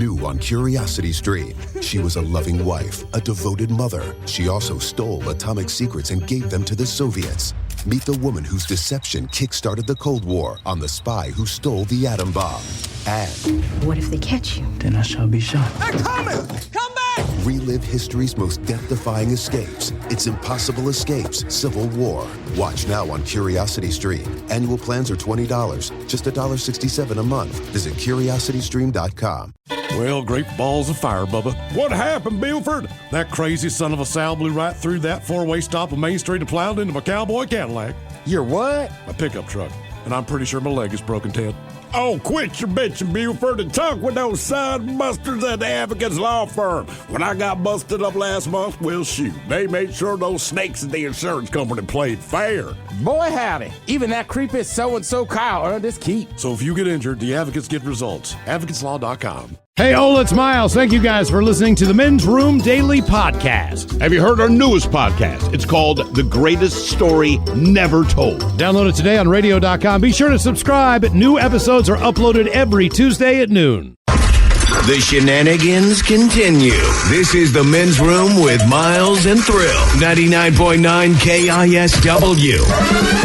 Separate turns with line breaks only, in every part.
New on Curiosity Stream. She was a loving wife, a devoted mother. She also stole atomic secrets and gave them to the Soviets. Meet the woman whose deception kick-started the Cold War on the spy who stole the atom bomb. And
what if they catch you?
Then I shall be shot.
They're coming! Come back!
relive history's most death-defying escapes. It's Impossible Escapes, Civil War. Watch now on Curiosity Stream. Annual plans are $20, just $1.67 a month. Visit CuriosityStream.com.
Well, great balls of fire, Bubba. What happened, Buford? That crazy son of a Sal blew right through that four-way stop on Main Street and plowed into my cowboy Cadillac.
Your what?
My pickup truck. And I'm pretty sure my leg is broken, Ted.
Oh, quit your bitching, Buford, and talk with those side busters at the Advocates Law Firm. When I got busted up last month, well, shoot, they made sure those snakes at the insurance company played fair.
Boy, howdy. Even that creepy so-and-so Kyle earned his keep.
So if you get injured, the advocates get results. AdvocatesLaw.com.
Hey, Ola, it's Miles. Thank you guys for listening to the Men's Room Daily Podcast.
Have you heard our newest podcast? It's called The Greatest Story Never Told.
Download it today on radio.com. Be sure to subscribe. New episodes are uploaded every Tuesday at noon.
The shenanigans continue. This is the Men's Room with Miles and Thrill. 99.9 KISW.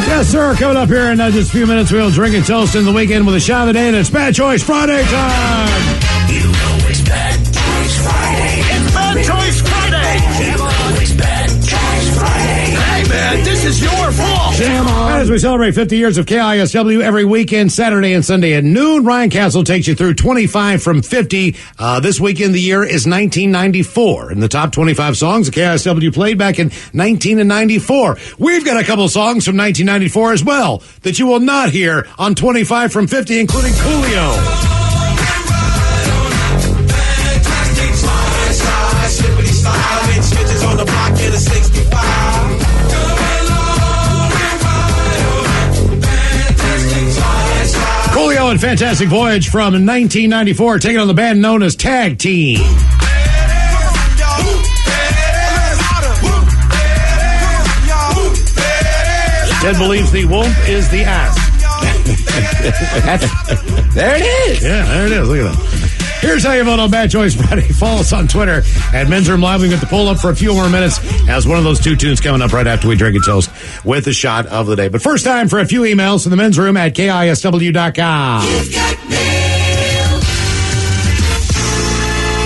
Yes, sir. Coming up here in just a few minutes, we'll drink and toast in the weekend with a shot of the day, and it's Bad Choice Friday time.
You know it's Bad Choice Friday.
It's Bad Choice Friday!
You know it's Bad Choice Friday.
Hey, man, this is your fault!
Jam on. As we celebrate 50 years of KISW every weekend, Saturday and Sunday at noon, Ryan Castle takes you through 25 from 50. This weekend, the year is 1994. In the top 25 songs that KISW played back in 1994. We've got a couple songs from 1994 as well that you will not hear on 25 from 50, including Coolio.
On the block in a 65.
Coolio and Fantastic Voyage from 1994, taking on the band known as Tag Team. Ted believes the whoop is the ass.
There it is.
Yeah, there it is. Look at that. Here's how you vote on Bad Choice Friday. Follow us on Twitter at Men's Room Live. We get the poll up for a few more minutes as one of those two tunes coming up right after we drink and toast with the shot of the day. But first time for a few emails to the Men's Room at KISW.com.
You've got mail.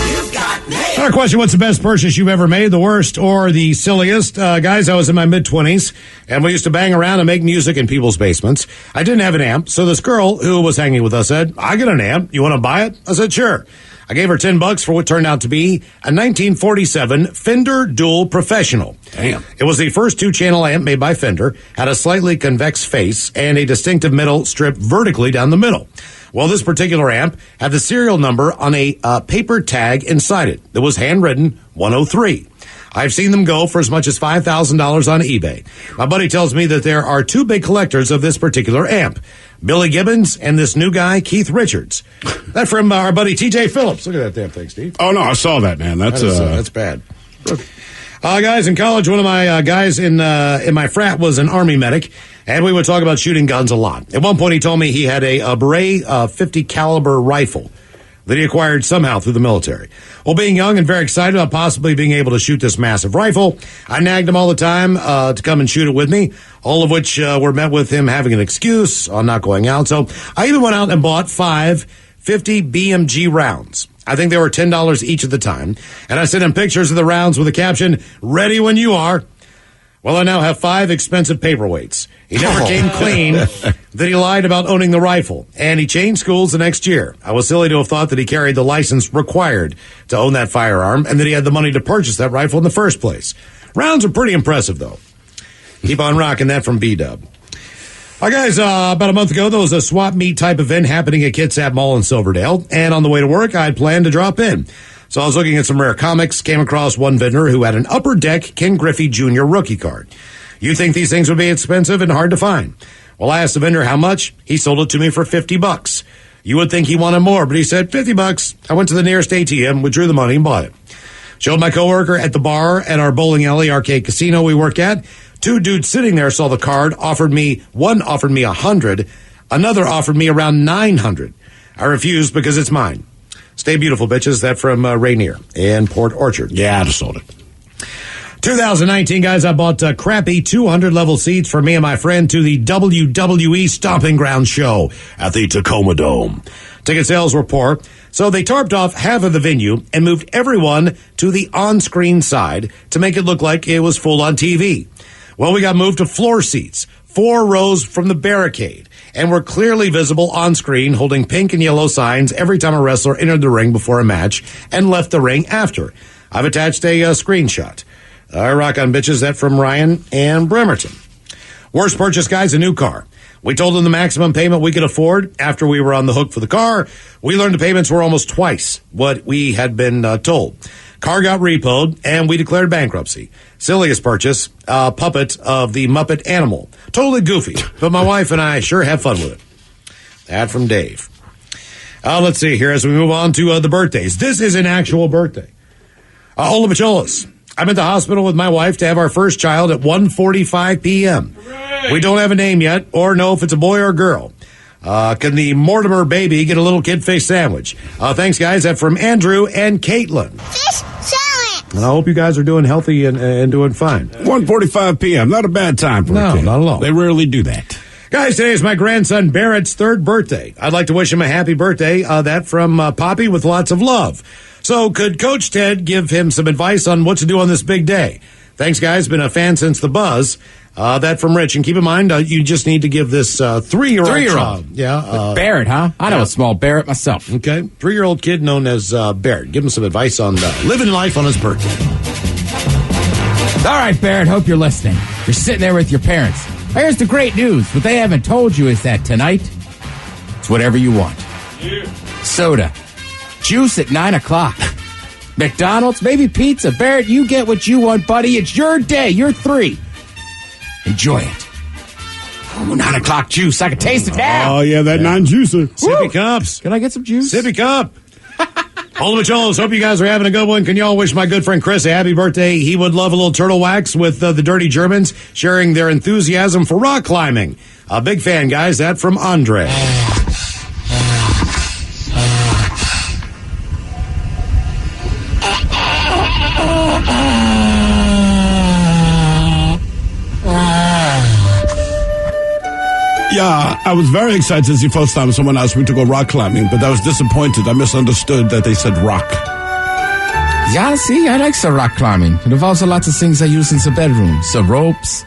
You've got mail.
Our question, what's the best purchase you've ever made, the worst or the silliest? Guys, I was in my mid-20s, and we used to bang around and make music in people's basements. I didn't have an amp, so this girl who was hanging with us said, I got an amp. You want to buy it? I said, sure. I gave her $10 for what turned out to be a 1947 Fender Dual Professional.
Damn.
It was the first two-channel amp made by Fender, had a slightly convex face, and a distinctive middle strip vertically down the middle. Well, this particular amp had the serial number on a paper tag inside it that was handwritten 103. I've seen them go for as much as $5,000 on eBay. My buddy tells me that there are two big collectors of this particular amp, Billy Gibbons and this new guy, Keith Richards. That from our buddy TJ Phillips. Look at that damn thing, Steve.
Oh, no, I saw that, man.
That's bad. Guys, in college, one of my guys in my frat was an Army medic, and we would talk about shooting guns a lot. At one point, he told me he had a Beret 50 caliber rifle that he acquired somehow through the military. Well, being young and very excited about possibly being able to shoot this massive rifle, I nagged him all the time to come and shoot it with me, all of which were met with him having an excuse on not going out. So I even went out and bought 5 50 BMG rounds. I think they were $10 each at the time. And I sent him pictures of the rounds with the caption, ready when you are. Well, I now have 5 expensive paperweights. He never came clean that he lied about owning the rifle, and he changed schools the next year. I was silly to have thought that he carried the license required to own that firearm and that he had the money to purchase that rifle in the first place. Rounds are pretty impressive, though. Keep on rocking that from B-Dub. Guys, about a month ago, there was a swap meet type event happening at Kitsap Mall in Silverdale, and on the way to work, I had planned to drop in. So I was looking at some rare comics, came across one vendor who had an Upper Deck Ken Griffey Jr. rookie card. You think these things would be expensive and hard to find? Well, I asked the vendor how much. He sold it to me for $50. You would think he wanted more, but he said $50. I went to the nearest ATM, withdrew the money, and bought it. Showed my coworker at the bar at our bowling alley arcade casino we work at. 2 dudes sitting there saw the card, one offered me $100, another offered me around $900. I refused because it's mine. Stay beautiful, bitches. That from Rainier in Port Orchard.
Yeah, I'd have sold it.
2019, guys, I bought crappy 200-level seats for me and my friend to the WWE Stomping Ground show at the Tacoma Dome. Ticket sales were poor, so they tarped off half of the venue and moved everyone to the on-screen side to make it look like it was full on TV. Well, we got moved to floor seats, 4 rows from the barricade, and were clearly visible on screen holding pink and yellow signs every time a wrestler entered the ring before a match and left the ring after. I've attached a screenshot. Rock on, bitches. That from Ryan and Bremerton. Worst purchase, guys, a new car. We told them the maximum payment we could afford after we were on the hook for the car. We learned the payments were almost twice what we had been told. Car got repoed, and we declared bankruptcy. Silliest purchase, puppet of the Muppet Animal. Totally goofy, but my wife and I sure have fun with it. That from Dave. Let's see here as we move on to the birthdays. This is an actual birthday. Ola Macholas. I'm at the hospital with my wife to have our first child at 1:45 p.m. Hooray! We don't have a name yet or know if it's a boy or a girl. Can the Mortimer baby get a little kid-face sandwich? Thanks, guys. That's from Andrew and Caitlin.
Fish salad.
And I hope you guys are doing healthy and doing fine.
1:45 p.m. Not a bad time for a kid.
Not at all.
They rarely do that.
Guys, today is my grandson Barrett's 3rd birthday. I'd like to wish him a happy birthday. That from Poppy with lots of love. So could Coach Ted give him some advice on what to do on this big day? Thanks, guys. Been a fan since the buzz. That from Rich. And keep in mind, you just need to give this 3-year-old child. Yeah.
Barrett, huh? I know a small Barrett myself.
Okay. 3-year-old kid known as Barrett. Give him some advice on living life on his birthday.
All right, Barrett, hope you're listening. You're sitting there with your parents. Here's the great news. What they haven't told you is that tonight, it's whatever you want. Yeah. Soda. Juice at 9 o'clock. McDonald's, maybe pizza. Barrett, you get what you want, buddy. It's your day. You're 3. Enjoy it. Oh, 9 o'clock juice. I can taste it now.
Oh, yeah, that non-juicer.
Sippy cups.
Can I get some juice?
Sippy cup. All of Cholos, hope you guys are having a good one. Can y'all wish my good friend Chris a happy birthday? He would love a little turtle wax with the Dirty Germans, sharing their enthusiasm for rock climbing. A big fan, guys. That from Andre.
Yeah, I was very excited the first time someone asked me to go rock climbing, but I was disappointed. I misunderstood that they said rock.
Yeah, see, I like the rock climbing. It involves a lot of things I use in the bedroom. The ropes,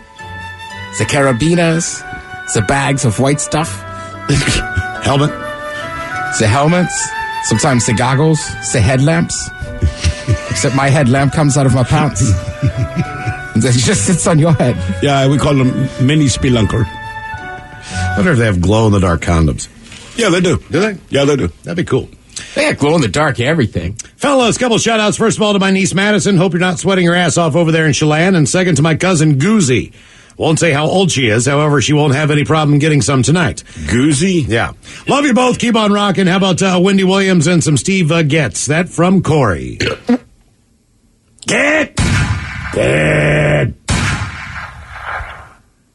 the carabinas, the bags of white stuff.
Helmet.
The helmets, sometimes the goggles, the headlamps. Except my headlamp comes out of my pants. It just sits on your head.
Yeah, we call them mini spelunker.
I wonder if they have glow-in-the-dark condoms.
Yeah, they do.
Do they?
Yeah, they do.
That'd be cool.
They got glow-in-the-dark everything.
Fellas, couple shout-outs. First of all, to my niece Madison. Hope you're not sweating your ass off over there in Chelan. And second, to my cousin Goozy. Won't say how old she is. However, she won't have any problem getting some tonight.
Goozy?
Yeah. Love you both. Keep on rocking. How about Wendy Williams and some Steve Getz? That from Corey. Get!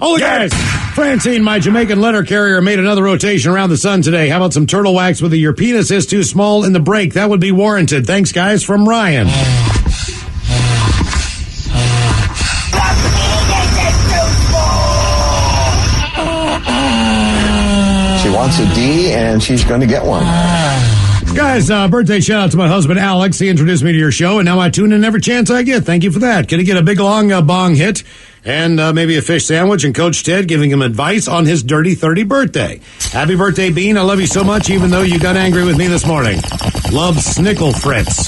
Oh, guys. Francine, my Jamaican letter carrier, made another rotation around the sun today. How about some turtle wax with your penis is too small in the break? That would be warranted. Thanks, guys, from Ryan.
She wants a D, and she's going to get one.
Guys, birthday shout out to my husband, Alex. He introduced me to your show, and now I tune in every chance I get. Thank you for that. Can he get a big, long bong hit and maybe a fish sandwich, and Coach Ted giving him advice on his Dirty 30 birthday? Happy birthday, Bean. I love you so much, even though you got angry with me this morning. Love, Snickle Fritz.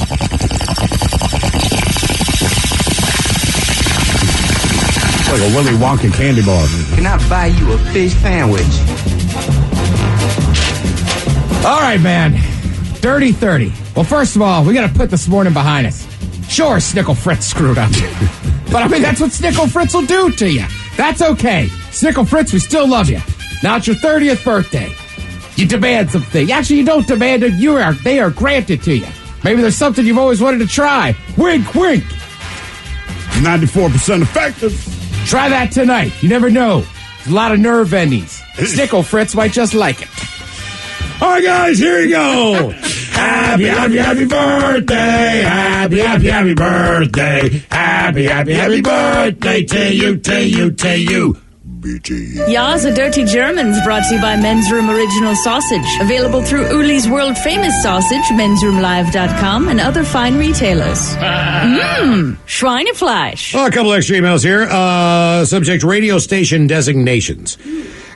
It's like a Willy Wonka candy bar.
Can I buy you a fish sandwich?
All right, man. Dirty 30. Well, first of all, we got to put this morning behind us. Sure, Snickle Fritz screwed up. But, I mean, that's what Snickle Fritz will do to you. That's okay. Snickle Fritz, we still love you. Now it's your 30th birthday. You demand something. Actually, you don't demand it. They are granted to you. Maybe there's something you've always wanted to try. Wink, wink.
94% effective.
Try that tonight. You never know. There's a lot of nerve endings. Snickle Fritz might just like it.
All right, guys, here you go. Happy, happy, happy birthday. Happy, happy, happy birthday. Happy, happy, happy birthday to you, to you, to you.
Ya's a Dirty Germans brought to you by Men's Room Original Sausage. Available through Uli's world famous sausage, mensroomlive.com, and other fine retailers. Schweinefleisch.
Oh, a couple extra emails here. Subject radio station designations.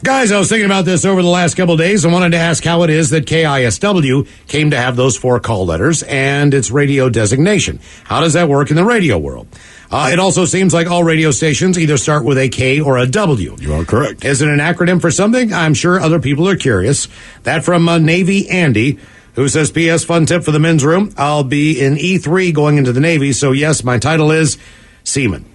Guys, I was thinking about this over the last couple of days and wanted to ask how it is that KISW came to have those 4 call letters and its radio designation. How does that work in the radio world? It also seems like all radio stations either start with a K or a W.
You are correct.
Is it an acronym for something? I'm sure other people are curious. That from Navy Andy, who says, P.S. fun tip for the men's room. I'll be in E3 going into the Navy, so yes, my title is Seaman.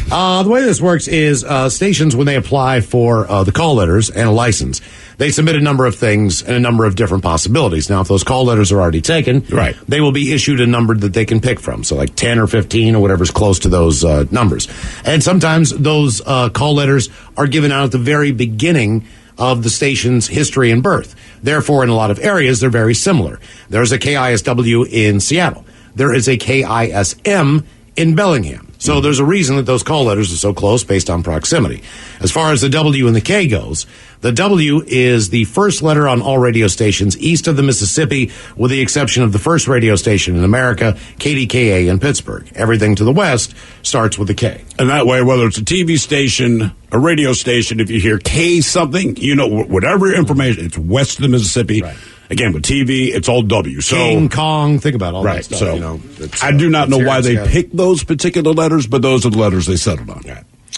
The way this works is stations, when they apply for the call letters and a license, they submit a number of things and a number of different possibilities. Now, if those call letters are already taken,
right,
they will be issued a number that they can pick from. So like 10 or 15 or whatever's close to those numbers. And sometimes those call letters are given out at the very beginning of the station's history and birth. Therefore, in a lot of areas, they're very similar. There's a KISW in Seattle. There is a KISM in Bellingham. So there's a reason that those call letters are so close based on proximity. As far as the W and the K goes, the W is the first letter on all radio stations east of the Mississippi, with the exception of the first radio station in America, KDKA in Pittsburgh. Everything to the west starts with a K.
And that way, whether it's a TV station, a radio station, if you hear K something, you know, whatever information, it's west of the Mississippi. Right. Again, with TV, it's all W. So
King Kong, think about all that stuff.
So,
you know,
I do not know why they picked those particular letters, but those are the letters they settled on.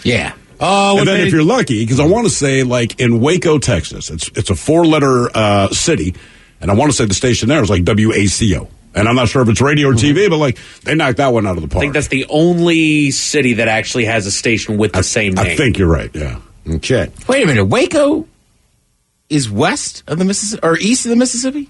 Yeah.
And then if you're lucky, because I want to say, like in Waco, Texas, it's a 4-letter city, and I want to say the station there is like WACO. And I'm not sure if it's radio or TV, but like they knocked that one out of the park.
I think that's the only city that actually has a station with the same name.
I think you're right. Yeah.
Okay.
Wait a minute. Waco is west of the Mississippi or east of the Mississippi?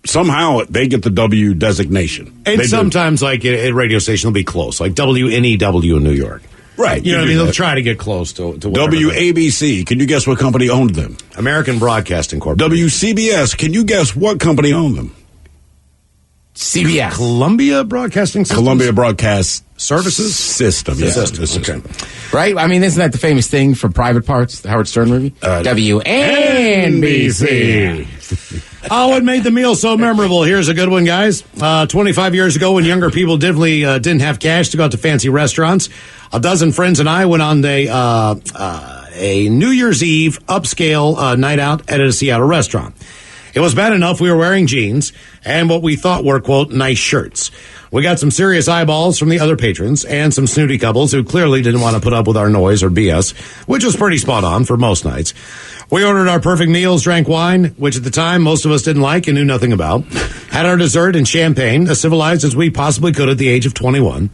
Somehow they get the W designation.
And sometimes, like a radio station will be close, like WNEW in New York.
Right.
You know what I mean? They'll try to get close to
WABC. Can you guess what company owned them?
American Broadcasting Corporation.
WCBS. Can you guess what company owned them?
CBS.
Columbia Broadcasting System.
Columbia Broadcast
Services
System. Yeah.
Okay.
Right? I mean, isn't that the famous thing from Private Parts, the Howard Stern movie? WNBC.
Oh, what made the meal so memorable? Here's a good one, guys. 25 years ago, when younger people definitely didn't have cash to go out to fancy restaurants, a dozen friends and I went on a New Year's Eve upscale night out at a Seattle restaurant. It was bad enough we were wearing jeans and what we thought were, quote, nice shirts. We got some serious eyeballs from the other patrons and some snooty couples who clearly didn't want to put up with our noise or BS, which was pretty spot on for most nights. We ordered our perfect meals, drank wine, which at the time most of us didn't like and knew nothing about, had our dessert and champagne, as civilized as we possibly could at the age of 21.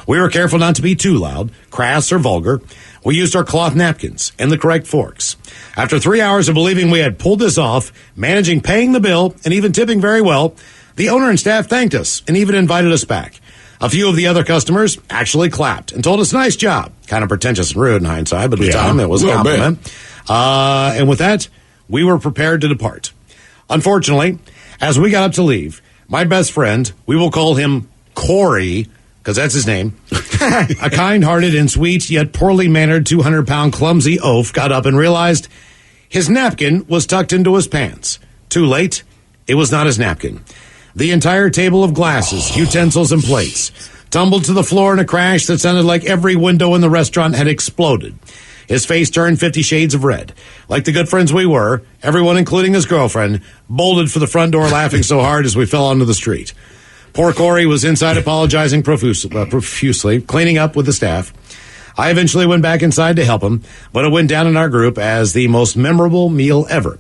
We were careful not to be too loud, crass, or vulgar. We used our cloth napkins and the correct forks. After 3 hours of believing we had pulled this off, managing paying the bill, and even tipping very well, the owner and staff thanked us and even invited us back. A few of the other customers actually clapped and told us, nice job. Kind of pretentious and rude in hindsight, but at the time it was a compliment. And with that, we were prepared to depart. Unfortunately, as we got up to leave, my best friend, we will call him Corey, because that's his name, a kind-hearted and sweet yet poorly mannered 200-pound clumsy oaf got up and realized his napkin was tucked into his pants. Too late, it was not his napkin. The entire table of glasses, utensils, and plates tumbled to the floor in a crash that sounded like every window in the restaurant had exploded. His face turned 50 shades of red. Like the good friends we were, everyone, including his girlfriend, bolted for the front door laughing so hard as we fell onto the street. Poor Corey was inside apologizing profusely, cleaning up with the staff. I eventually went back inside to help him, but it went down in our group as the most memorable meal ever.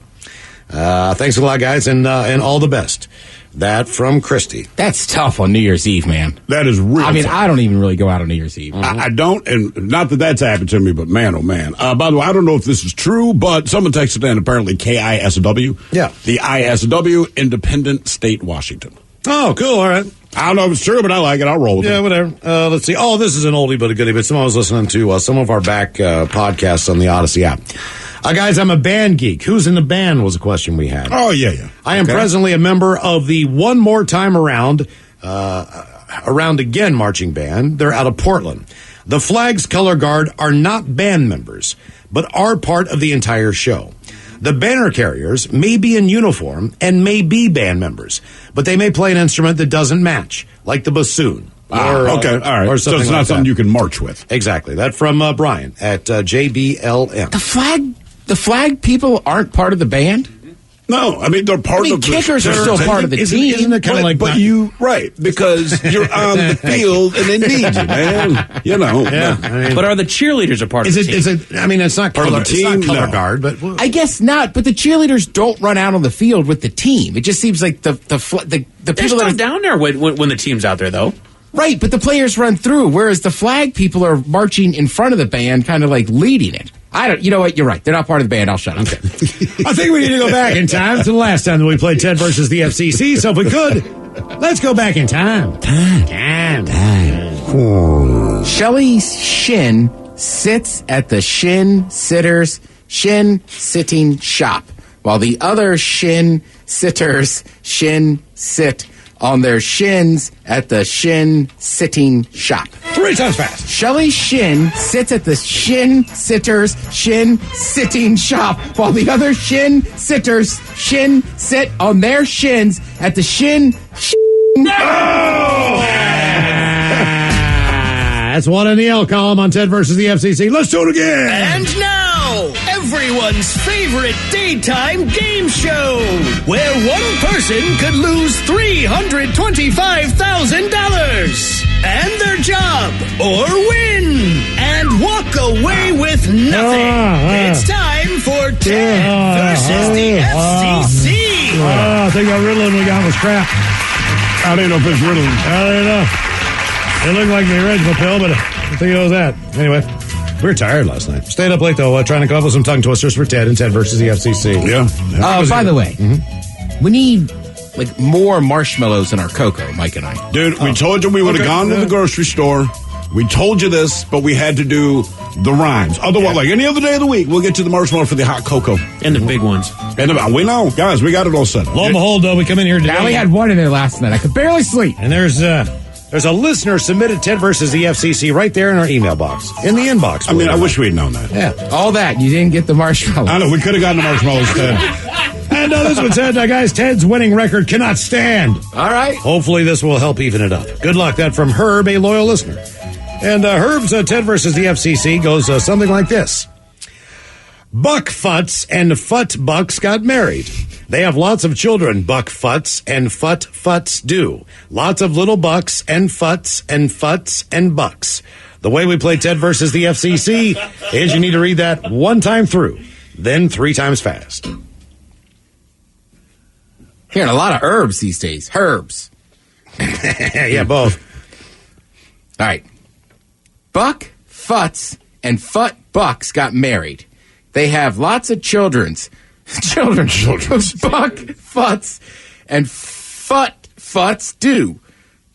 Thanks a lot, guys, and all the best. That from Christy.
That's tough on New Year's Eve, man.
That is really
I mean,
tough.
I don't even really go out on New Year's Eve.
I don't, and not that that's happened to me, but man, oh man. By the way, I don't know if this is true, but someone texted in apparently KISW.
Yeah.
The ISW, Independent State, Washington.
Oh, cool. All right.
I don't know if it's true, but I like it. I'll roll with it.
Yeah, whatever. Let's see. Oh, this is an oldie but a goodie, but someone was listening to some of our back podcasts on the Odyssey app. Guys, I'm a band geek. Who's in the band was a question we had.
Oh, yeah.
I am presently a member of the One More Time Around Again marching band. They're out of Portland. The Flag's color guard are not band members, but are part of the entire show. The banner carriers may be in uniform and may be band members, but they may play an instrument that doesn't match, like the bassoon.
Okay, all right.
Or
So it's not something you can march with.
Exactly. That from Brian at JBLM.
The flag people aren't part of the band?
No, I mean, they're part of the...
kickers are still part of the team.
Isn't it kind of like...
because you're on the field and they need you, man. You know.
Yeah,
but are the cheerleaders a part of the team?
It's not
Part of
color,
the team,
it's not color
no.
guard, but...
I guess not, but the cheerleaders don't run out on the field with the team. It just seems like the
They're
people
still
that are
down there when the team's out there, though.
right, but the players run through, whereas the flag people are marching in front of the band, kind of like leading it. You know what? You're right. They're not part of the band. I'll shut up.
I think we need to go back in time to the last time that we played Ted versus the FCC. So if we could, let's go back in time. Time.
Shelly Shin sits at the Shin sitters' Shin sitting shop, while the other Shin sitters Shin sit on their shins at the Shin sitting shop.
3 times fast.
Shelly Shin sits at the Shin sitters' Shin sitting shop, while the other Shin sitters Shin sit on their shins at the Shin.
That's one in the L column on Ted versus the FCC. Let's do it again.
And now, everyone's favorite daytime game show, where one person could lose $325,000 and their job, or win and walk away with nothing. It's time for Ted versus the FCC.
I think that Ritalin we got was crap.
I don't know if it's Ritalin.
I don't know. It looked like the original pill, but I think it was that. Anyway, we were tired last night. Stayed up late, though, trying to come up with some tongue twisters for Ted and Ted versus the FCC.
Yeah.
By the way, we need more marshmallows in our cocoa, Mike and I.
Dude, we told you we would have gone to the grocery store. We told you this, but we had to do the rhymes. Otherwise, like any other day of the week, we'll get you the marshmallow for the hot cocoa.
And the big ones.
And we know. Guys, we got it all set.
Lo and behold, though, we come in here today.
I only had one in there last night. I could barely sleep.
And there's a listener submitted Ted versus the FCC right there in our email box. In the inbox.
I mean, I wish we'd known that.
Yeah.
All that. You didn't get the marshmallows.
I know. We could have gotten the marshmallows, Ted.
And this one said, guys, Ted's winning record cannot stand.
All right.
Hopefully this will help even it up. Good luck. That from Herb, a loyal listener. And Herb's Ted versus the FCC goes something like this. Buck Futz and Fut Bucks got married. They have lots of children, Buck Futz and Fut Futz do. Lots of little bucks and Futs and Futs and Bucks. The way we play Ted versus the FCC is you need to read that one time through, then 3 times fast.
Hearing a lot of herbs these days. Herbs.
Yeah, both.
All right. Buck Futz and Fut Bucks got married. They have lots of children. Buck Futz and Fut Futs do.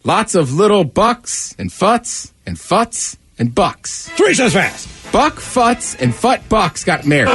Lots of little bucks and Futs and Futs and Bucks.
3 times fast.
Buck Futz and Fut Bucks got married.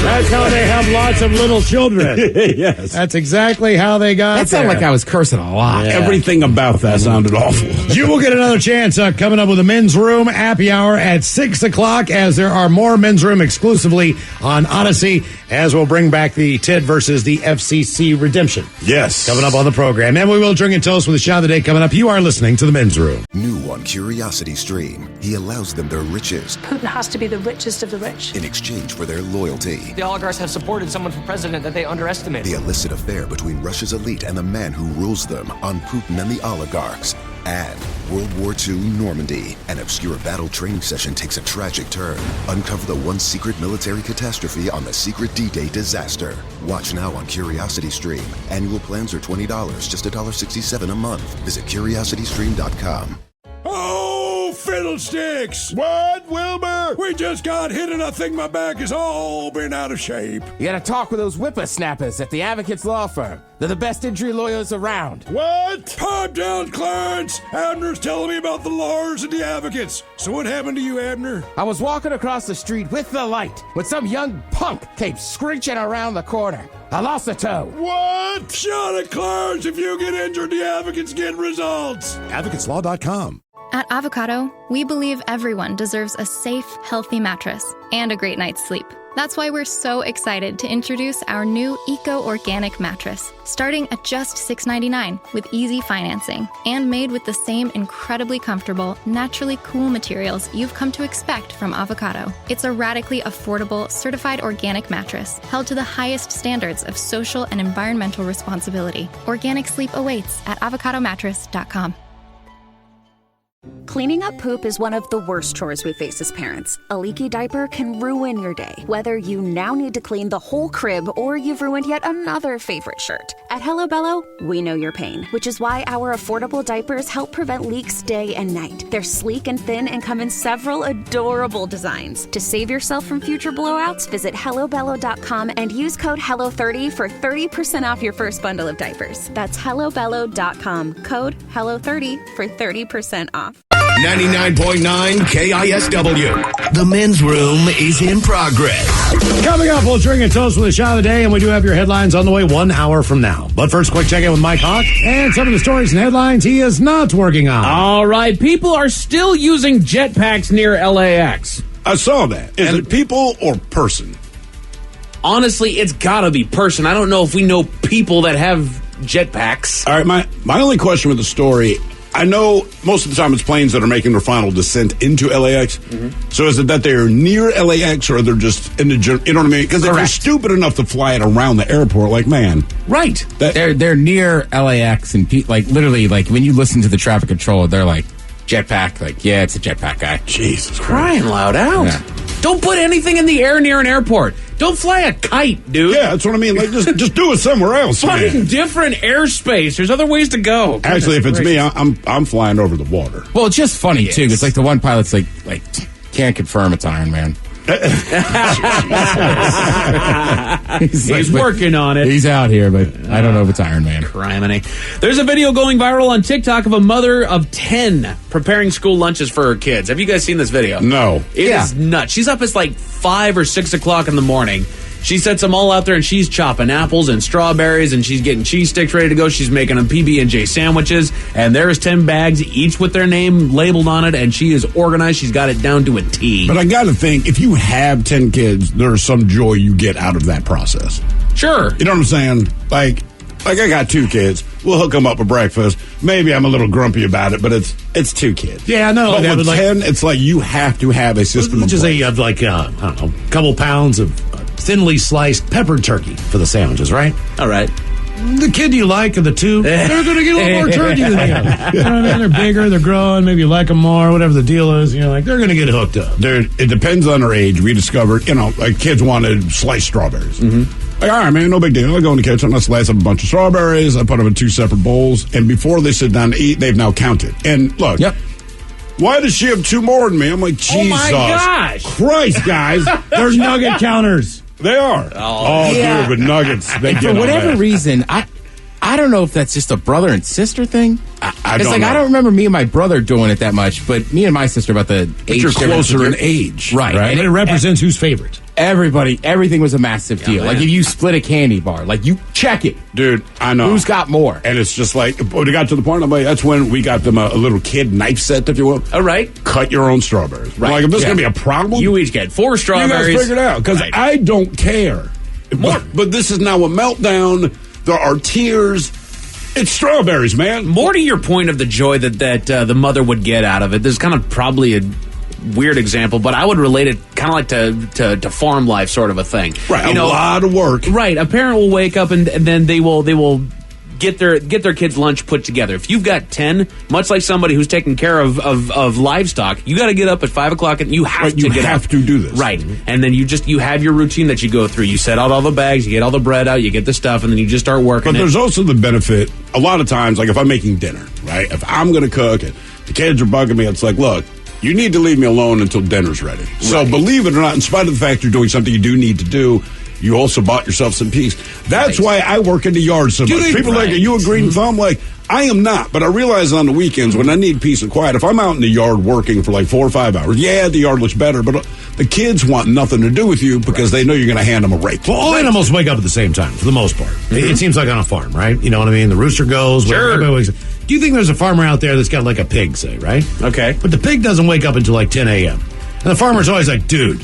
That's how they have lots of little children.
Yes.
That's exactly how they got
That sounded
there.
like I was cursing a lot.
Yeah.
Everything about that sounded awful.
You will get another chance coming up with a Men's Room Happy Hour at 6 o'clock as there are more Men's Room exclusively on Odyssey as we'll bring back the Ted versus the FCC redemption.
Yes.
Coming up on the program. And we will drink and toast with a shot of the day coming up. You are listening to the Men's Room.
New on Curiosity Stream. He allows them their riches
Putin has to be the richest of the rich.
in exchange for their loyalty.
The oligarchs have supported someone for president that they underestimated.
The illicit affair between Russia's elite and the man who rules them on Putin and the oligarchs. And World War II Normandy. An obscure battle training session takes a tragic turn. Uncover the one secret military catastrophe on the secret D-Day disaster. Watch now on Curiosity Stream. Annual plans are $20, just $1.67 a month. Visit CuriosityStream.com.
Oh, fiddle
fiddlesticks! What, Wilbur? We just got hit and I think my back is all been out of shape.
You gotta talk with those whippersnappers at the Advocates Law Firm. They're the best injury lawyers around.
What? Pipe down, Clarence! Abner's telling me about the lawyers and the advocates. So what happened to you, Abner?
I was walking across the street with the light when some young punk came screeching around the corner. I lost a toe.
What? Shut it, Clarence! If you get injured, the advocates get results.
AdvocatesLaw.com.
At Avocado, we believe everyone deserves a safe, healthy mattress and a great night's sleep. That's why we're so excited to introduce our new Eco-Organic mattress, starting at just $6.99 with easy financing and made with the same incredibly comfortable, naturally cool materials you've come to expect from Avocado. It's a radically affordable, certified organic mattress held to the highest standards of social and environmental responsibility. Organic sleep awaits at avocadomattress.com.
Cleaning up poop is one of the worst chores we face as parents. A leaky diaper can ruin your day, whether you now need to clean the whole crib or you've ruined yet another favorite shirt. At Hello Bello, we know your pain, which is why our affordable diapers help prevent leaks day and night. They're sleek and thin and come in several adorable designs. To save yourself from future blowouts, visit HelloBello.com and use code HELLO30 for 30% off your first bundle of diapers. That's HelloBello.com, code HELLO30 for 30% off.
99.9 KISW. The men's room is in progress.
Coming up, we'll drink a toast with a shot of the day, and we do have your headlines on the way 1 hour from now. But first, quick check-in with Mike Hawk and some of the stories and headlines he is not working on.
All right, people are still using jetpacks near LAX.
I saw that. Is it people or person?
Honestly, it's gotta be person. I don't know if we know people that have jetpacks.
All right, my only question with the story, I know most of the time it's planes that are making their final descent into LAX. Mm-hmm. So is it that they're near LAX or they're just in the, you know what I mean? Because if you're stupid enough to fly it around the airport, like, man.
Right. They're near LAX and literally, like, when you listen to the traffic controller, they're like, jetpack. Like, yeah, it's a jetpack guy.
Jesus Christ.
Crying loud out. Yeah. Don't put anything in the air near an airport. Don't fly a kite, dude.
Yeah, that's what I mean. Like, just do it somewhere else.
Find different airspace. There's other ways to go.
Actually, if it's me, I'm flying over the water.
Well, it's just funny too. It's like the one pilot's like can't confirm it's Iron Man.
He's working on it.
He's out here, but I don't know if it's Iron Man.
Criminy. There's a video going viral on TikTok of a mother of 10 preparing school lunches for her kids. Have you guys seen this video?
No.
It is nuts. She's up at like 5 or 6 o'clock in the morning. She sets them all out there, and she's chopping apples and strawberries, and she's getting cheese sticks ready to go. She's making them PB&J sandwiches, and there's 10 bags, each with their name labeled on it, and she is organized. She's got it down to a T.
But I got to think, if you have 10 kids, there's some joy you get out of that process.
Sure.
You know what I'm saying? Like I got 2 kids. We'll hook them up with breakfast. Maybe I'm a little grumpy about it, but it's 2 kids.
Yeah, no.
But with 10, it's like you have to have a system.
Which is I don't know, a couple pounds of thinly sliced peppered turkey for the sandwiches, right?
All right.
The kid you like of the 2, they're going to get a little more turkey than the other. You know what I mean? They're bigger, they're growing, maybe you like them more, whatever the deal is. You're like, they're going to get hooked up.
It depends on their age. We discovered, like kids wanted sliced strawberries. Mm-hmm. Like, all right, man, no big deal. I go in the kitchen, I slice up a bunch of strawberries, I put them in 2 separate bowls, and before they sit down to eat, they've now counted. And look, why does she have 2 more than me? I'm like, Jesus.
Oh my gosh.
Christ, guys.
There's nugget counters.
They are. Dude, with nuggets. They
For whatever reason, I don't know if that's just a brother and sister thing. I don't remember me and my brother doing it that much, but me and my sister about the age.
You're closer in age.
Right.
And it represents who's favorite.
Everything was a massive deal. Like if you split a candy bar, like you check it.
Dude, I know.
Who's got more?
And it's just like, when it got to the point, I'm like, that's when we got them a little kid knife set, if you will.
All right.
Cut your own strawberries.
Right.
Like, if this is going to be a problem,
you each get 4 strawberries.
You guys figure it out, because I don't care. But this is now a meltdown. There are tears. It's strawberries, man.
More to your point of the joy that the mother would get out of it, there's kind of probably a weird example, but I would relate it kind of like to farm life sort of a thing.
Right, a lot of work.
Right, a parent will wake up and then they will get their kids' lunch put together. If you've got 10, much like somebody who's taking care of livestock, you got to get up at 5 o'clock and you have
to do this.
Right, and then you have your routine that you go through. You set out all the bags, you get all the bread out, you get the stuff, and then you just start working.
But there's also the benefit. A lot of times, like if I'm making dinner, right? If I'm going to cook and the kids are bugging me, it's like, look, you need to leave me alone until dinner's ready. So believe it or not, in spite of the fact you're doing something you do need to do, you also bought yourself some peace. That's why I work in the yard so much. People are like, are you a green thumb? Like, I am not, but I realize on the weekends when I need peace and quiet, if I'm out in the yard working for like 4 or 5 hours, yeah, the yard looks better, but the kids want nothing to do with you because they know you're going to hand them a rake.
Well, all animals wake up at the same time for the most part. It seems like on a farm, right? You know what I mean? The rooster goes. Everybody wakes up. Do you think there's a farmer out there that's got like a pig, say, right?
Okay.
But the pig doesn't wake up until like 10 a.m. And the farmer's always like, dude,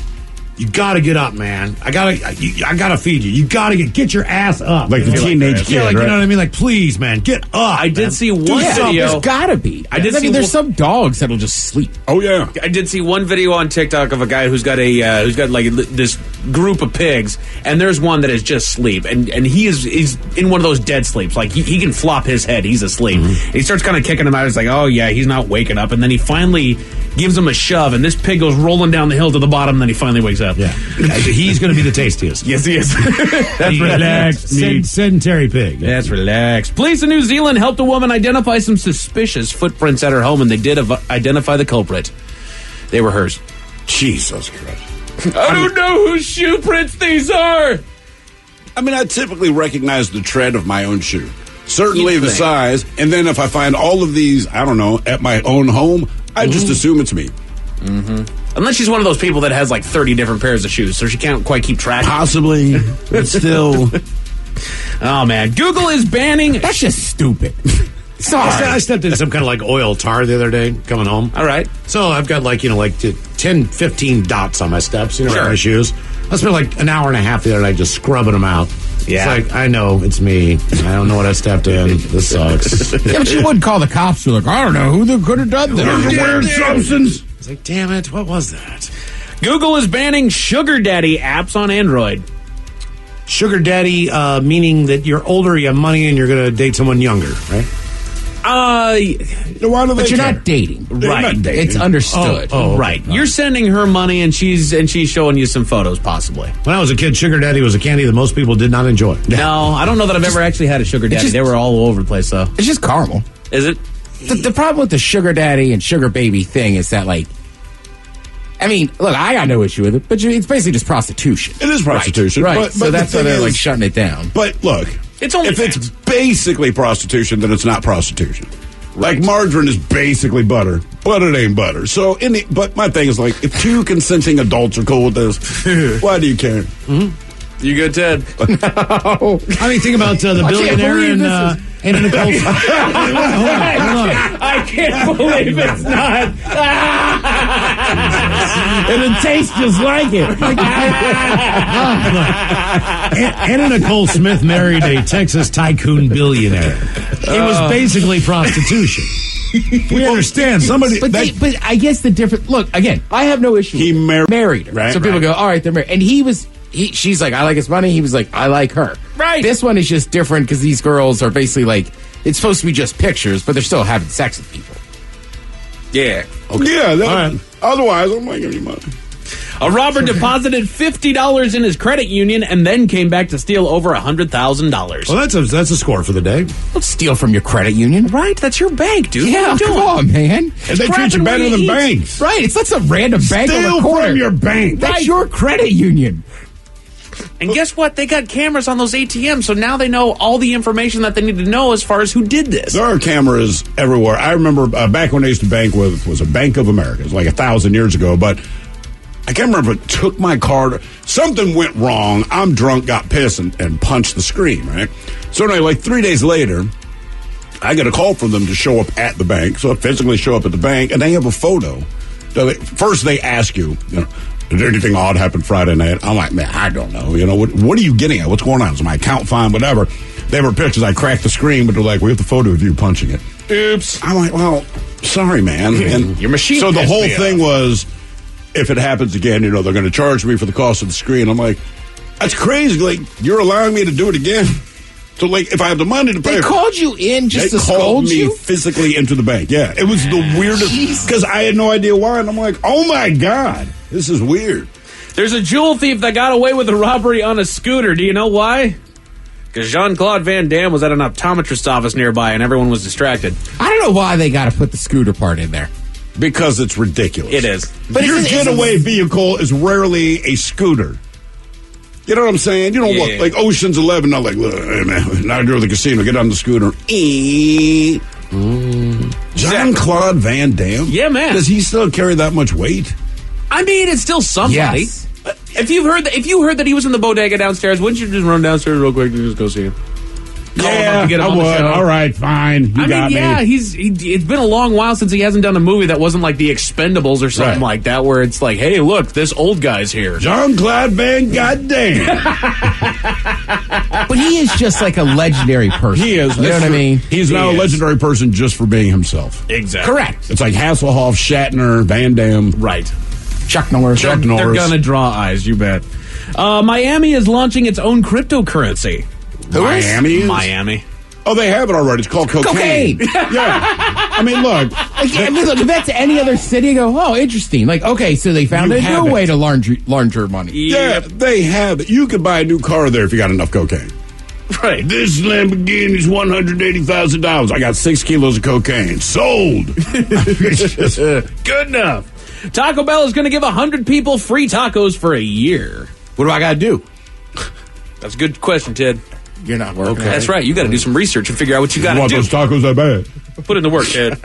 you gotta get up, man. I gotta feed you. You gotta get your ass up.
Like the teenage kid,
right?
You
know what I mean? Like, please, man, get up.
I did see one video.
There's gotta be. There's some dogs that'll just sleep.
Oh yeah.
I did see one video on TikTok of a guy who's got like this group of pigs, and there's one that is just sleep, and he's in one of those dead sleeps. Like he can flop his head. He's asleep. And he starts kind of kicking him out. He's like, oh yeah, he's not waking up, and then he finally gives him a shove, and this pig goes rolling down the hill to the bottom, and then he finally wakes up.
Yeah. He's going to be the tastiest.
Yes, he is. That's relaxed.
Sedentary pig.
That's relaxed. Police in New Zealand helped a woman identify some suspicious footprints at her home, and they did identify the culprit. They were hers.
Jesus Christ.
I don't know whose shoe prints these are.
I mean, I typically recognize the tread of my own shoe. Certainly the size. And then if I find all of these, I don't know, at my own home, I just assume it's me.
Unless she's one of those people that has like 30 different pairs of shoes, so she can't quite keep track.
Possibly. But still.
Oh, man. Google is banning...
That's just stupid.
Sorry. I stepped in some kind of like oil tar the other day coming home.
All right.
So I've got like 10, 15 dots on my steps,
Sure.
my shoes. I spent like an hour and a half the other night just scrubbing them out.
Yeah.
It's like, I know, it's me. I don't know what I stepped in. This sucks.
Yeah, but you wouldn't call the cops. You're like, I don't know who could have done that.
Weird substance.
It's like, damn it, what was that?
Google is banning sugar daddy apps on Android.
Sugar daddy, meaning that you're older, you have money, and you're going to date someone younger, right?
Why do
But
they
you're
care?
not dating.
They're
Right.
not dating.
It's understood.
Oh, okay.
Right. You're sending her money, and she's showing you some photos, possibly.
When I was a kid, sugar daddy was a candy that most people did not enjoy.
No, I don't know that I've ever actually had a sugar daddy. They were all over the place, though.
It's just caramel.
Is it?
The problem with the sugar daddy and sugar baby thing is that, like, I mean, look, I got no issue with it, but it's basically just prostitution.
It is prostitution.
Right.
But
So that's
the
why
thing
they're, like,
is-
shutting it down.
But look,
It's only
if it's basically prostitution, then it's not prostitution. Like margarine is basically butter, but it ain't butter. So, but my thing is like, if two consenting adults are cool with this, why do you care?
You good, Ted?
No. I mean, think about the billionaire and Nicole. Hold on.
I can't believe it's not.
And it tastes just like it. Anna Nicole Smith married a Texas tycoon billionaire. It was basically prostitution. We understand somebody.
But I guess the difference. Look, again, I have no issue.
He married
her,
right,
so people go, all right, they're married, and she's like, I like his money. He was like, I like her.
Right.
This one is just different because these girls are basically like, it's supposed to be just pictures, but they're still having sex with people.
Yeah.
Okay. Yeah. Otherwise, I'm not giving you money.
A robber deposited $50 in his credit union and then came back to steal over $100,000.
Well, that's a score for the day.
Don't steal from your credit union.
Right, that's your bank, dude.
Yeah,
what are you
come
doing?
on, man.
And they treat you better than banks.
Right, it's not some random bank on the
Steal
corner.
from your bank.
That's your credit union.
And guess what? They got cameras on those ATMs, so now they know all the information that they need to know as far as who did this.
There are cameras everywhere. I remember back when I used to bank with was a Bank of America. It was like 1,000 years ago, but I can't remember if it took my card. Something went wrong. I'm drunk, got pissed, and punched the screen, right? So anyway, like 3 days later, I get a call from them to show up at the bank. So I physically show up at the bank, and they have a photo. So first they ask you, did anything odd happen Friday night? I'm like, man, I don't know. What are you getting at? What's going on? Is my account fine? Whatever. They were pictures. I cracked the screen, but they're like, we have the photo of you punching it.
Oops.
I'm like, well, sorry, man. And
your machine.
So the
pissed
whole
me
thing
off.
was, if it happens again, they're going to charge me for the cost of the screen. I'm like, that's crazy. Like, you're allowing me to do it again. So, like, if I have the money to pay,
They called you in just to
they called
scold
me
you?
physically into the bank. Yeah, it was the weirdest because I had no idea why, and I'm like, oh my god, this is weird.
There's a jewel thief that got away with a robbery on a scooter. Do you know why? Because Jean-Claude Van Damme was at an optometrist's office nearby, and everyone was distracted.
I don't know why they got to put the scooter part in there.
Because it's ridiculous.
It is.
But your getaway vehicle is rarely a scooter. You know what I'm saying? You don't look like Ocean's 11. Not like, look, hey man, now I go to the casino, get on the scooter. Jean-Claude Van Damme?
Yeah, man.
Does he still carry that much weight?
I mean, it's still somebody.
Yes.
If you heard that he was in the bodega downstairs, wouldn't you just run downstairs real quick and just go see him?
Yeah, I would. All right, fine. You got me.
It's been a long while since he hasn't done a movie that wasn't like The Expendables or something like that, where it's like, hey, look, this old guy's here.
Jean-Claude Van Goddamn.
But he is just like a legendary person.
He is.
You know what I mean?
He's now a legendary person just for being himself.
Exactly.
Correct.
It's like Hasselhoff, Shatner, Van Damme.
Right.
Chuck Norris.
They're going to draw eyes, you bet. Miami is launching its own cryptocurrency. Miami.
Oh, they have it already. It's called cocaine. Yeah. I mean, look.
Look, if that's any other city, I go, oh, interesting. Like, okay, so they found a new way to launder money.
Yeah, they have it. You could buy a new car there if you got enough cocaine.
Right.
This Lamborghini's $180,000. I got 6 kilos of cocaine. Sold.
Good enough. Taco Bell is going to give 100 people free tacos for a year.
What do I got to do?
That's a good question, Ted.
You're not working.
Okay. That's right. You got to do some research and figure out what you got to do.
Want those tacos that bad?
Put in the work, Ted.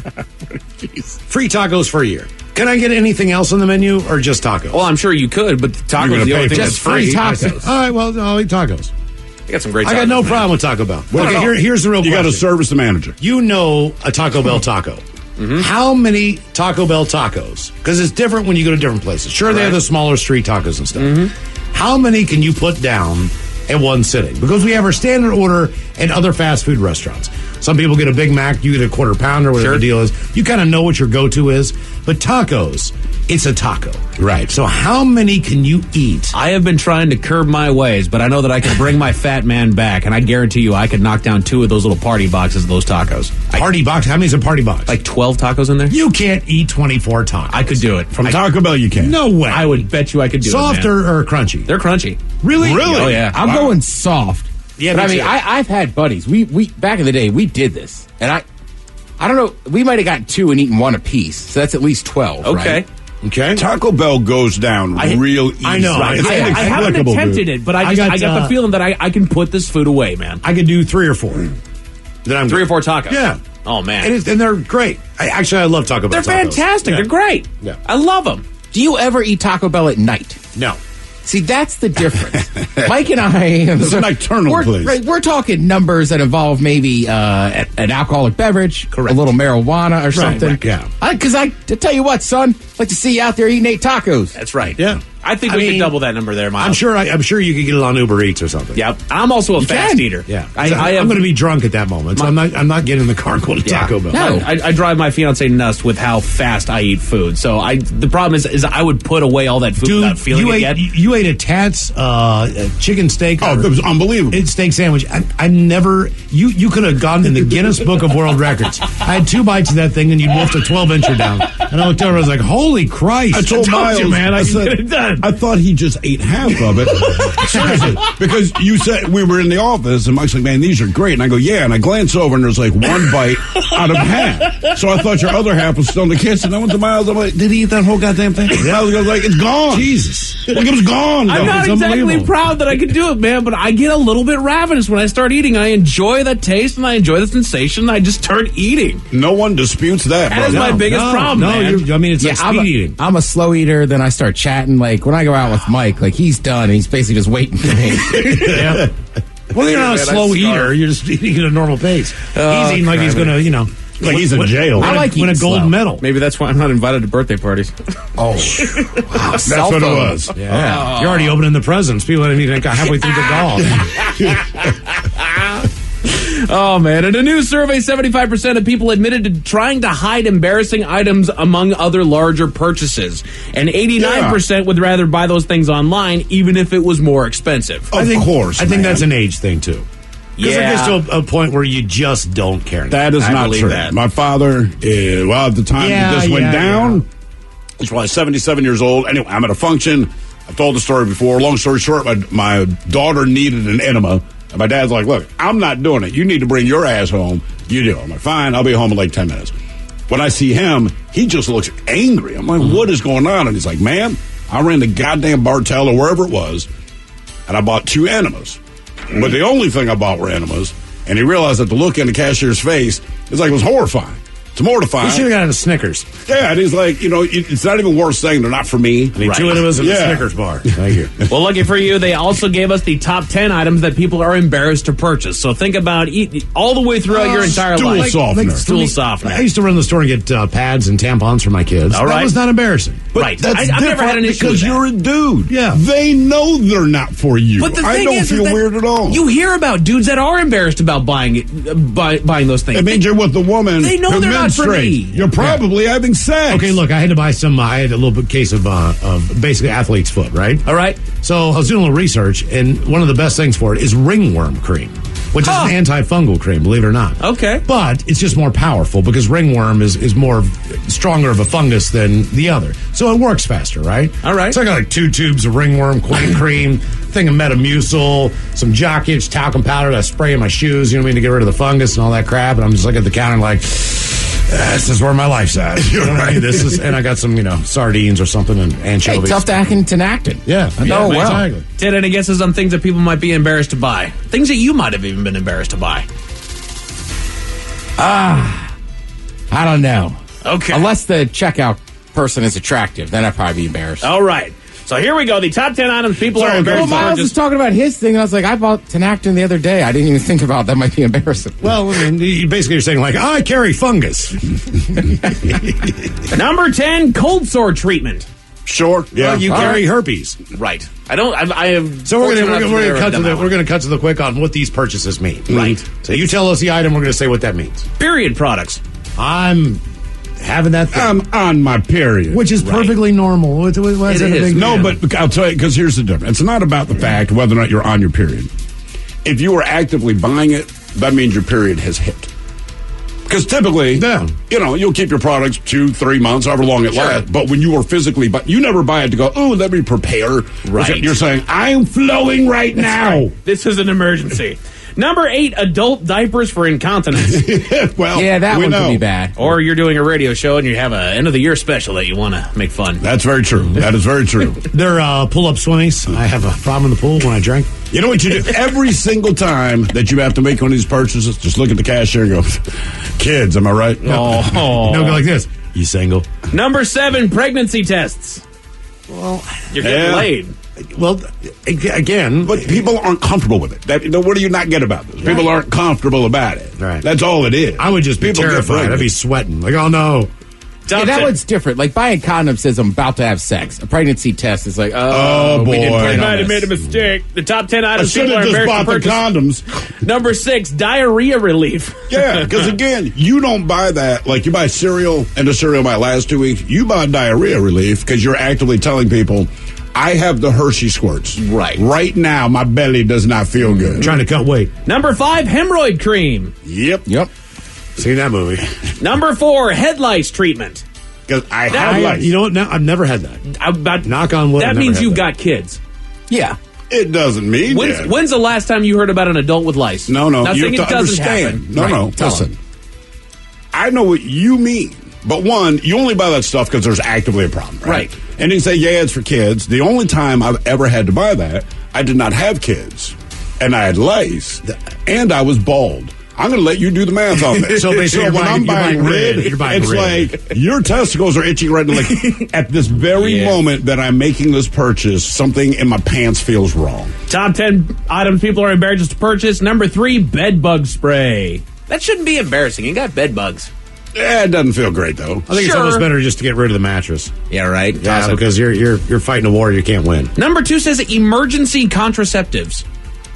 Free tacos for a year. Can I get anything else on the menu or just tacos?
Well, I'm sure you could, but tacos is the only thing that's free.
Tacos.
All right, well, I'll eat tacos.
I got some great tacos.
I got no problem with Taco Bell. Okay, here's the real question.
You got to service the manager.
You know a Taco Bell taco. Mm-hmm. How many Taco Bell tacos? Because it's different when you go to different places. Sure, they have the smaller street tacos and stuff. Mm-hmm. How many can you put down at one sitting? Because we have our standard order and other fast food restaurants. Some people get a Big Mac, you get a quarter pounder, whatever the deal is. You kind of know what your go-to is. But tacos, it's a taco.
Right.
So how many can you eat?
I have been trying to curb my ways, but I know that I can bring my fat man back, and I guarantee you I could knock down 2 of those little party boxes of those tacos.
Party box? How many's a party box?
Like 12 tacos in there?
You can't eat 24 tacos.
I could do it.
From Taco Bell, you can.
No way.
I would bet you I could do
Soft
it, man.
or crunchy?
They're crunchy.
Really?
Oh, yeah.
I'm going soft.
Yeah,
but I mean, I've had buddies. We back in the day, we did this. And I don't know, we might have gotten 2 and eaten 1 apiece. So that's at least 12,
Okay.
right?
Okay.
Taco Bell goes down real easy.
I know.
I haven't attempted it, but I got the feeling that I can put this food away, man.
I could do 3 or 4.
Then I'm 3 or 4 tacos.
Yeah.
Oh, man.
And they're great. I love Taco Bell.
They're fantastic.
Yeah.
They're great.
Yeah.
I love them.
Do you ever eat Taco Bell at night?
No.
See, that's the difference. Mike and I...
It's a nocturnal place.
Right, we're talking numbers that involve maybe an alcoholic beverage,
correct,
a little marijuana or something.
Right, yeah.
Because I tell you what, son, I'd like to see you out there eating 8 tacos.
That's right.
Yeah.
I think we could double that number there, Miles.
I'm sure you could get it on Uber Eats or something.
Yep. I'm also a fast eater.
Yeah.
I'm
going to be drunk at that moment, so I'm not getting in the car and going to Taco Bell.
No.
I drive my fiance nuts with how fast I eat food. So the problem is I would put away all that food without feeling it yet.
You ate a Tat's chicken steak.
Oh, it was unbelievable.
Steak sandwich. I never. You could have gone in the Guinness Book of World Records. I had 2 bites of that thing, and you'd wolfed a 12-incher down. And I looked over, I was like, "Holy Christ!"
I told Miles,
you, man, I
said,
can get it done.
I thought he just ate half of it. Seriously, because you said we were in the office, and Mike's like, "Man, these are great." And I go, "Yeah." And I glance over, and there's like 1 bite out of half. So I thought your other half was still in the kitchen. I went to Miles. I'm like, "Did he eat that whole goddamn thing?" Miles goes like, "It's gone."
Jesus,
like it was gone.
I'm not exactly proud that I could do it, man, but I get a little bit ravenous when I start eating. I enjoy the taste and I enjoy the sensation. I just start eating.
No one disputes that.
That is my biggest problem. Man.
It's like speed eating.
I'm a slow eater. Then I start chatting. Like when I go out with Mike, like he's done. And he's basically just waiting for me.
Yeah. Well, you're not a slow eater. You're just eating at a normal pace. He's eating like he's going to,
like he's in jail.
I like
win a gold
slow.
medal.
Maybe that's why I'm not invited to birthday parties.
Oh, wow.
That's what it was.
Yeah. You're already opening the presents. People haven't even got halfway through the golf.
Oh, man. In a new survey, 75% of people admitted to trying to hide embarrassing items among other larger purchases. And 89% would rather buy those things online, even if it was more expensive.
Of course.
I think that's an age thing, too. Because
Yeah.
it gets to a point where you just don't care anymore.
That is
I
not
believe
true.
that.
My father, at the time this went down, he's probably 77 years old. Anyway, I'm at a function. I've told the story before. Long story short, my daughter needed an enema. And my dad's like, "Look, I'm not doing it. You need to bring your ass home. You do." I'm like, "Fine, I'll be home in like 10 minutes." when I see him, he just looks angry. I'm like, what is going on? And he's like, man, I ran the goddamn Bartell or wherever it was, and I bought 2 enemas. But the only thing I bought were enemas. And he realized that the look in the cashier's face is like, it was horrifying. It's mortifying.
You should have gotten a Snickers.
Yeah, and he's like, it's not even worth saying they're not for me.
I need 2 enemas and a Snickers bar. Thank you.
Well, lucky for you, they also gave us the top 10 items that people are embarrassed to purchase. So think about all the way throughout your entire life. Stool softener.
I used to run the store and get pads and tampons for my kids.
All right.
That was not embarrassing.
Right. I've never had an issue with
because
that.
you're a dude.
Yeah.
They know they're not for you.
But the thing
I don't feel
that
weird at all.
You hear about dudes that are embarrassed about buying those things.
It means you're with the woman
They know
who
they're not for
menstruates.
me.
You're probably having sex.
Okay, look, I had to buy some. I had a little bit case of basically athlete's foot, right?
All right.
So I was doing a little research, and one of the best things for it is ringworm cream, which is an antifungal cream, believe it or not.
Okay.
But it's just more powerful because ringworm is more stronger of a fungus than the other. So it works faster, right?
All right.
So I got like 2 tubes of ringworm cream, thing of Metamucil, some jock itch talcum powder that I spray in my shoes, you know what I mean, to get rid of the fungus and all that crap. And I'm just looking at the counter like, this is where my life's at. You know what I mean? This is, and I got some, sardines or something and anchovies.
Hey, tough to Tinactin.
Yeah.
I know well.
Exactly.
Ted, any guesses on things that people might be embarrassed to buy? Things that you might have even been embarrassed to buy?
I don't know.
Okay.
Unless the checkout person is attractive, then I'd probably be embarrassed.
All right. So here we go. The top 10 items people are embarrassed to
Miles
purchase.
was talking about his thing, and I was like, I bought Tinactin the other day. I didn't even think about that might be embarrassing.
Well, I mean, you're saying, like, I carry fungus.
Number 10, cold sore treatment.
Sure. Yeah.
Well, you carry herpes.
Right. I have.
So we're going to cut to the quick on what these purchases mean.
Right.
So you tell us the item, we're going to say what that means.
Period products.
I'm having that thing.
I'm on my period.
Which is perfectly normal. Why is that a big
No,
deal?
but I'll tell you, because here's the difference. It's not about the fact whether or not you're on your period. If you are actively buying it, that means your period has hit. Because typically, you'll keep your products 2-3 months, however long it lasts. But when you are physically, you never buy it to go, oh, let me prepare.
Right.
You're saying, I'm flowing right now.
This is an emergency. Number 8, adult diapers for incontinence.
Well,
yeah, that one could be bad.
Or you're doing a radio show and you have an end of the year special that you want to make fun.
That's very true. That is very true.
They're pull-up swimmies. I have a problem in the pool when I drink.
You know what you do? Every single time that you have to make one of these purchases, just look at the cashier and go, kids, am I right?
Oh.
No, go like this. You single?
Number 7, pregnancy tests.
Well,
you're getting laid.
Well, again,
but people aren't comfortable with it. What do you not get about this? People aren't comfortable about it.
Right.
That's all it is.
I would just be terrified. I'd be sweating. Like, oh no.
Yeah, that one's different. Like buying condoms says I'm about to have sex. A pregnancy test is like,
oh boy,
we didn't plan on
might have
this.
made a mistake. The top 10
I
items
should
people are
have just
embarrassed
bought
to
the
purchase.
condoms.
Number 6, diarrhea relief.
Yeah, because again, you don't buy that. Like you buy cereal, and the cereal might last 2 weeks. You buy diarrhea relief because you're actively telling people, I have the Hershey squirts. Right now, my belly does not feel good.
I'm trying to cut weight.
Number 5, hemorrhoid cream.
Yep.
Seen that movie.
Number 4, head lice treatment.
Because I have lice.
You know what? Now, I've never had that. Knock on wood.
That means you've got kids.
Yeah.
It doesn't mean that.
When's the last time you heard about an adult with lice?
No.
Not
You
saying
have
it
to
doesn't
understand.
happen.
No. Listen. I know what you mean. But one, you only buy that stuff because there's actively a problem, right? And you say, yeah, it's for kids. The only time I've ever had to buy that, I did not have kids. And I had lice. And I was bald. I'm going to let you do the math on this.
So basically,
when I'm buying red,
it's
like your testicles are itching red. Like at this very moment that I'm making this purchase, something in my pants feels wrong.
Top 10 items people are embarrassed to purchase. Number 3, bed bug spray. That shouldn't be embarrassing. You got bed bugs.
Yeah, it doesn't feel great though.
I think it's almost better just to get rid of the mattress.
Yeah, right.
Yeah, because you're fighting a war you can't win.
Number 2 says emergency contraceptives.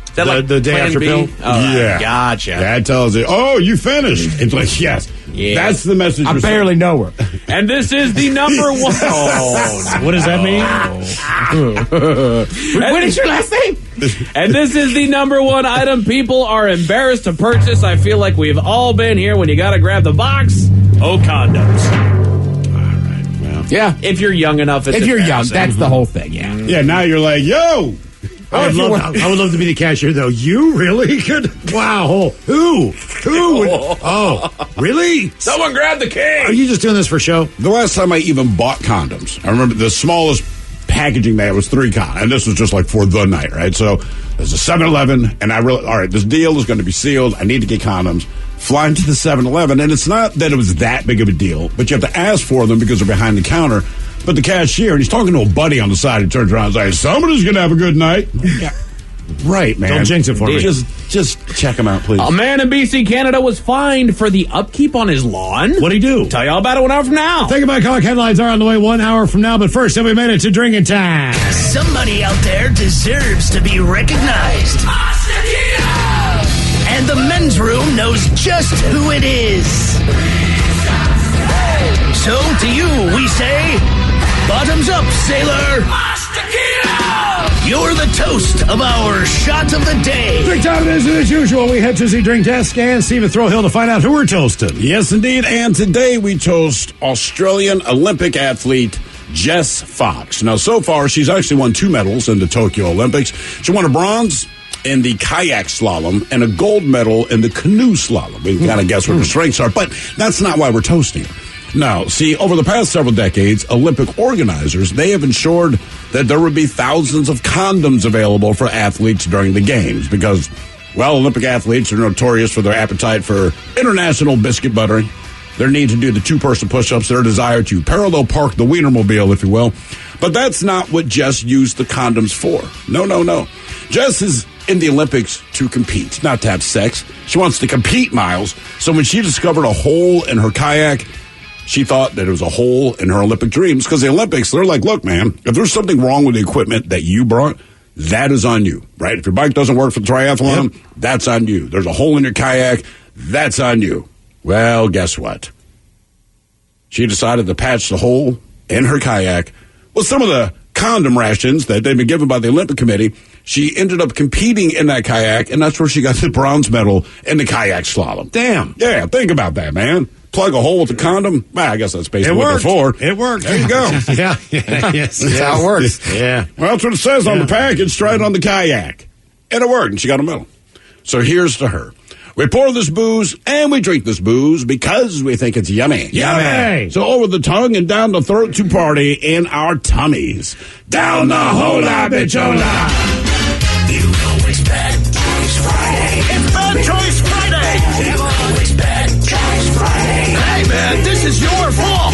Is that
the day
Plan
after
B?
pill?
Yeah, gotcha.
That tells you, oh, you finished. It's like, yes. That's the message.
I barely know her.
And this is the number 1.
What does that mean?
What is your last name?
And this is the number 1 item people are embarrassed to purchase. I feel like we've all been here when you got to grab the box. Oh, condoms.
All right. Well.
Yeah.
If you're young enough.
If you're young, that's the whole thing, yeah.
Yeah, now you're like, yo.
I would love to be the cashier, though. You really could? Wow. Who? Oh, really?
Someone grab the king.
Are you just doing this for show?
The last time I even bought condoms, I remember the smallest packaging they had was 3 condoms, and this was just like for the night, right? So there's a 7-Eleven, and all right, this deal is going to be sealed. I need to get condoms. Flying to the 7-Eleven, and it's not that it was that big of a deal, but you have to ask for them because they're behind the counter. But the cashier, and he's talking to a buddy on the side, he turns around and says, somebody's going to have a good night. Yeah. Right, man.
Don't jinx it for me.
Just check him out, please.
A man in BC, Canada was fined for the upkeep on his lawn.
What'd he do?
Tell you all about it 1 hour from now.
Think about Cock headlines are on the way 1 hour from now, but first, have we made it to drinking time?
Somebody out there deserves to be recognized. And the men's room knows just who it is. So to you, we say, bottoms up, sailor. You're the toast of our shot of the day.
Drink time it is, as usual. We head to the drink desk and Stephen Throwhill to find out who we're toasting.
Yes, indeed. And today we toast Australian Olympic athlete Jess Fox. Now, so far, she's actually won 2 medals in the Tokyo Olympics. She won a bronze in the kayak slalom and a gold medal in the canoe slalom. We can kind of guess what her strengths are, but that's not why we're toasting her. Now, see, over the past several decades, Olympic organizers, they have ensured that there would be thousands of condoms available for athletes during the games because, well, Olympic athletes are notorious for their appetite for international biscuit buttering, their need to do the 2-person push-ups, their desire to parallel park the Wienermobile, if you will. But that's not what Jess used the condoms for. No. Jess is in the Olympics to compete, not to have sex. She wants to compete, Miles. So when she discovered a hole in her kayak, she thought that it was a hole in her Olympic dreams because the Olympics, they're like, look, man, if there's something wrong with the equipment that you brought, that is on you, right? If your bike doesn't work for the triathlon, that's on you. There's a hole in your kayak, that's on you. Well, guess what? She decided to patch the hole in her kayak with some of the condom rations that they've been given by the Olympic Committee. She ended up competing in that kayak, and that's where she got the bronze medal in the kayak slalom.
Damn.
Yeah, think about that, man. Plug a hole with a condom. Well, I guess that's basically what they're for.
It worked.
There you go.
Yes.
That's how it works.
Yeah.
Well, that's what it says on the package, straight on the kayak. And it worked, and she got a medal. So here's to her. We pour this booze and we drink this booze because we think it's yummy.
Yummy!
So over the tongue and down the throat to party in our tummies. Down the hola, bitchola.
You know it's Bad Choice Friday. It's Bad Choice Friday. You know it's Bad Choice Friday. Hey, man, this is your fault.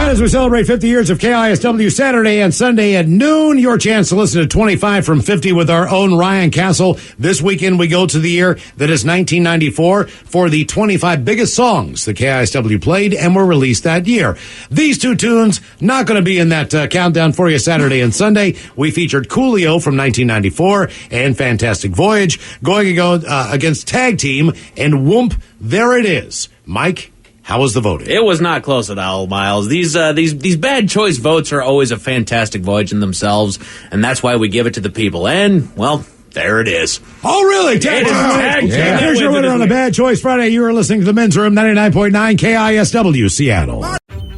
And as we celebrate 50 years of KISW Saturday and Sunday at noon, your chance to listen to 25 from 50 with our own Ryan Castle. This weekend, we go to the year that is 1994 for the 25 biggest songs that KISW played and were released that year. These 2 tunes, not going to be in that countdown for you Saturday and Sunday. We featured Coolio from 1994 and Fantastic Voyage going against Tag Team and Whoomp, There It Is. Mike, how was the voting?
It was not close at all, Miles. These bad choice votes are always a fantastic voyage in themselves, and that's why we give it to the people. And, well, there it is.
Oh, really? Tag Team. Here's your winner on the Bad Choice Friday. You are listening to the Men's Room, 99.9 KISW, Seattle.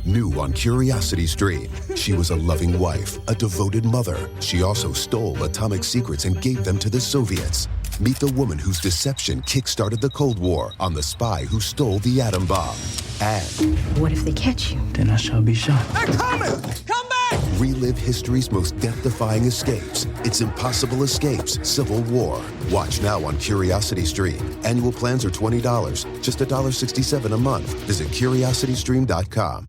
New on Curiosity Stream, she was a loving wife, a devoted mother. She also stole atomic secrets and gave them to the Soviets. Meet the woman whose deception kick-started the Cold War on the spy who stole the atom bomb. And
What if they catch you?
Then I shall be shot.
They're coming! Come back!
relive history's most death-defying escapes. It's Impossible Escapes, Civil War. Watch now on Curiosity Stream. Annual plans are $20, just $1.67 a month. Visit curiositystream.com.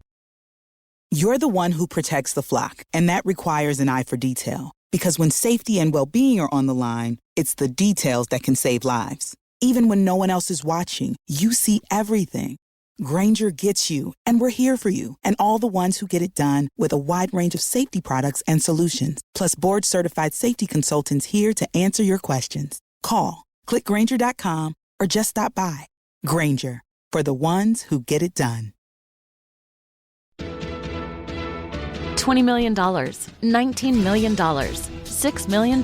You're the one who protects the flock, and that requires an eye for detail. Because when safety and well-being are on the line, it's the details that can save lives. Even when no one else is watching, you see everything. Grainger gets you, and we're here for you, and all the ones who get it done with a wide range of safety products and solutions, plus board-certified safety consultants here to answer your questions. Call, click Grainger.com, or just stop by. Grainger, for the ones who get it done.
$20 million, $19 million, $6 million.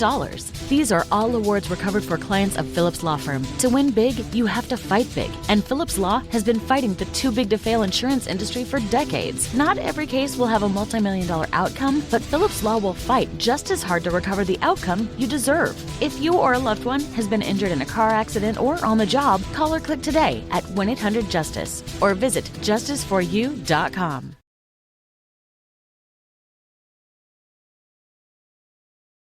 These are all awards recovered for clients of Phillips Law Firm. To win big, you have to fight big. And Phillips Law has been fighting the too big to fail insurance industry for decades. Not every case will have a multi-million-dollar outcome, but Phillips Law will fight just as hard to recover the outcome you deserve. If you or a loved one has been injured in a car accident or on the job, call or click today at 1-800-JUSTICE or visit justiceforyou.com.